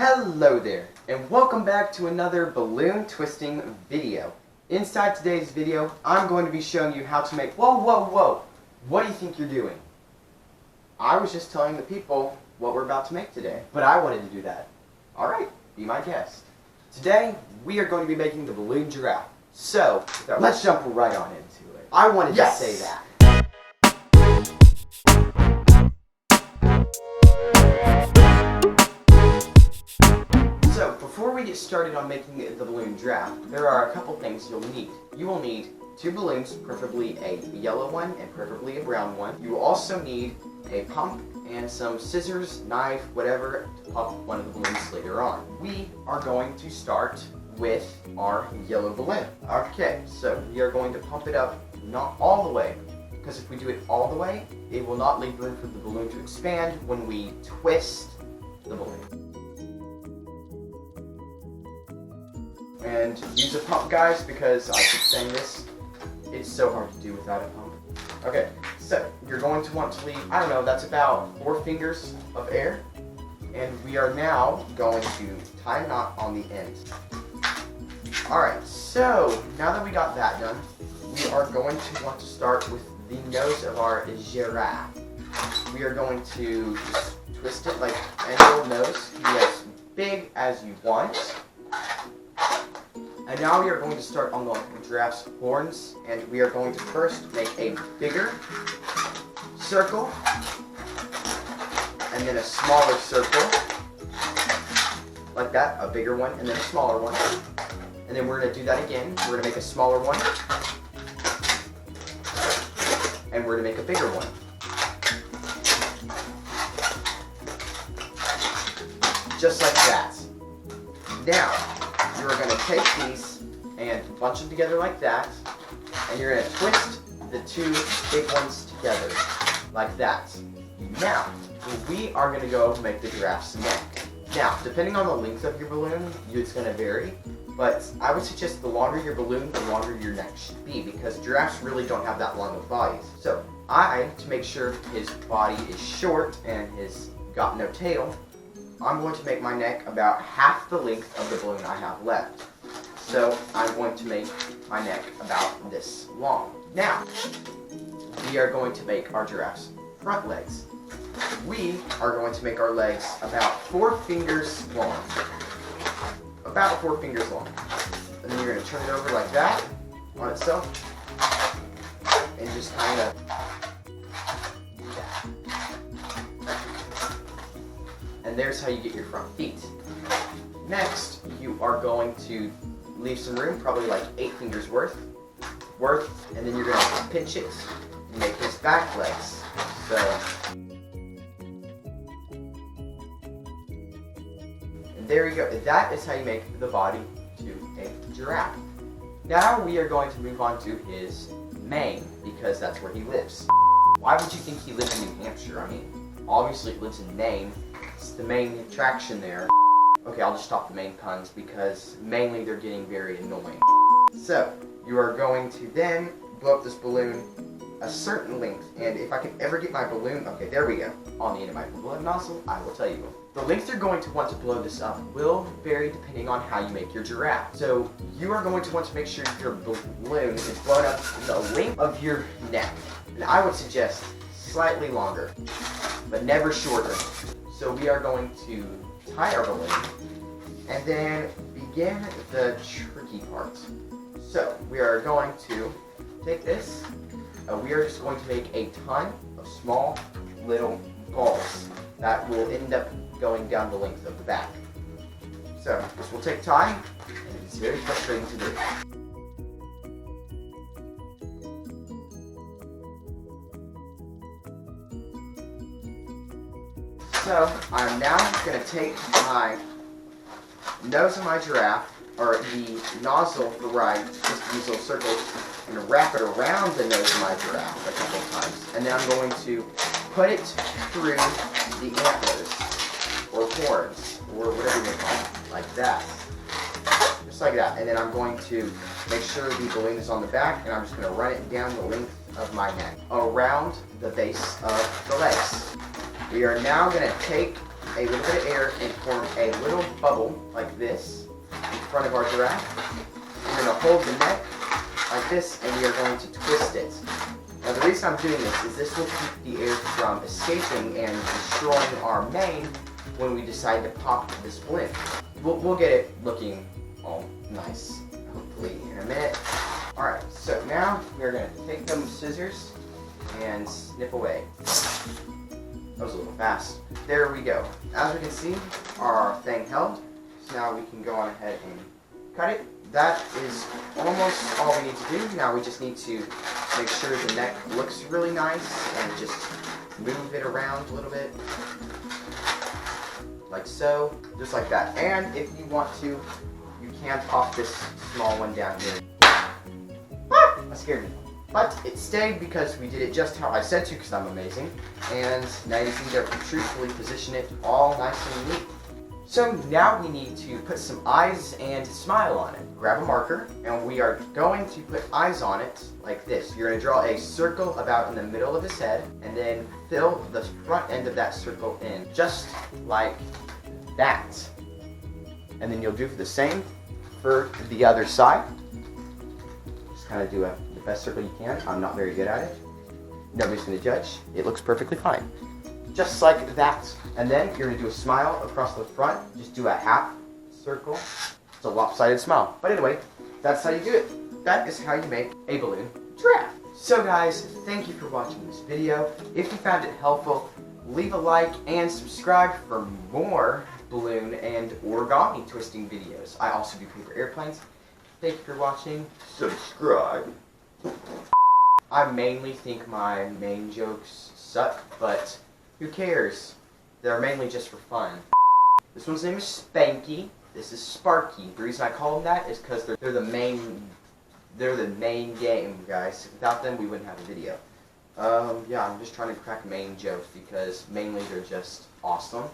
Hello there, and welcome back to another balloon twisting video. Inside today's video, I'm going to be showing you how to make... Whoa! What do you think you're doing? I was just telling the people what we're about to make today, but I wanted to do that. Alright, be my guest. Today, we are going to be making the balloon giraffe. So, let's jump right on into it. I wanted to say that. So, before we get started on making the balloon giraffe, there are a couple things you'll need. You will need 2 balloons, preferably a yellow one and preferably a brown one. You will also need a pump and some scissors, knife, whatever, to pump one of the balloons later on. We are going to start with our yellow balloon. Okay, so we are going to pump it up, not all the way, because if we do it all the way, it will not leave room for the balloon to expand when we twist the balloon. And use a pump, guys, because I keep saying this, it's so hard to do without a pump. Okay, so you're going to want to leave, I don't know, that's about 4 fingers of air. And we are now going to tie a knot on the end. Alright, so now that we got that done, we are going to want to start with the nose of our giraffe. We are going to just twist it like any old nose, be as big as you want. And now we are going to start on the giraffe's horns, and we are going to first make a bigger circle, and then a smaller circle, like that, a bigger one, and then a smaller one. And then we're going to do that again. We're going to make a smaller one, and we're going to make a bigger one. Just like that. Now, you're going to take these and bunch them together like that, and you're going to twist the 2 big ones together, like that. Now, we are going to go make the giraffe's neck. Now, depending on the length of your balloon, it's going to vary, but I would suggest the longer your balloon, the longer your neck should be, because giraffes really don't have that long of bodies. So, to make sure his body is short and he's got no tail, I'm going to make my neck about half the length of the balloon I have left. So I'm going to make my neck about this long. Now, we are going to make our giraffe's front legs. We are going to make our legs about 4 fingers long. About 4 fingers long. And then you're going to turn it over like that on itself. And just kind of... And there's how you get your front feet. Next, you are going to leave some room, probably like 8 fingers worth, and then you're going to pinch it and make his back legs. So, and there you go. That is how you make the body to a giraffe. Now we are going to move on to his mane, because that's where he lives. Why would you think he lives in New Hampshire? I mean, obviously it lives in Maine. It's the main attraction there. Okay, I'll just stop the main puns because mainly they're getting very annoying. So, you are going to then blow up this balloon a certain length, and if I can ever get my balloon, okay, there we go, on the end of my blood nozzle, I will tell you. The length you're going to want to blow this up will vary depending on how you make your giraffe. So, you are going to want to make sure your balloon is blown up the length of your neck. And I would suggest slightly longer, but never shorter. So we are going to tie our balloon and then begin the tricky part. So we are going to take this, we are just going to make a ton of small little balls that will end up going down the length of the back. So this will take time, and it's very frustrating to do. So, I'm now going to take my nose of my giraffe, or the nozzle for just these little circles, and wrap it around the nose of my giraffe a couple of times. And then I'm going to put it through the antlers, or horns, or whatever you may call it, like that. Just like that. And then I'm going to make sure the balloon is on the back, and I'm just going to run it down the length of my neck, around the base of the legs. We are now going to take a little bit of air and form a little bubble like this in front of our giraffe. We're going to hold the neck like this, and we are going to twist it. Now the reason I'm doing this is this will keep the air from escaping and destroying our mane when we decide to pop this balloon. We'll get it looking all nice, hopefully, in a minute. Alright, so now we're going to take them scissors and snip away. That was a little fast. There we go. As we can see, our thing held. So now we can go on ahead and cut it. That is almost all we need to do. Now we just need to make sure the neck looks really nice and just move it around a little bit. Like so, just like that. And if you want to, you can pop this small one down here. Ah! That scared me. But it stayed because we did it just how I said to, because I'm amazing. And now you see that we truthfully position it all nice and neat. So now we need to put some eyes and smile on it. Grab a marker, and we are going to put eyes on it like this. You're going to draw a circle about in the middle of his head, and then fill the front end of that circle in, just like that. And then you'll do the same for the other side. Just kind of do the best circle you can. I'm not very good at it. Nobody's going to judge. It looks perfectly fine. Just like that. And then you're going to do a smile across the front. Just do a half circle. It's a lopsided smile. But anyway, that's how you do it. That is how you make a balloon giraffe. So guys, thank you for watching this video. If you found it helpful, leave a like and subscribe for more balloon and origami twisting videos. I also do paper airplanes. Thank you for watching. Subscribe. I mainly think my main jokes suck, but who cares? They're mainly just for fun. This one's name is Spanky. This is Sparky. The reason I call them that is because they're the main game, guys. Without them, we wouldn't have a video. Yeah, I'm just trying to crack main jokes because mainly they're just awesome.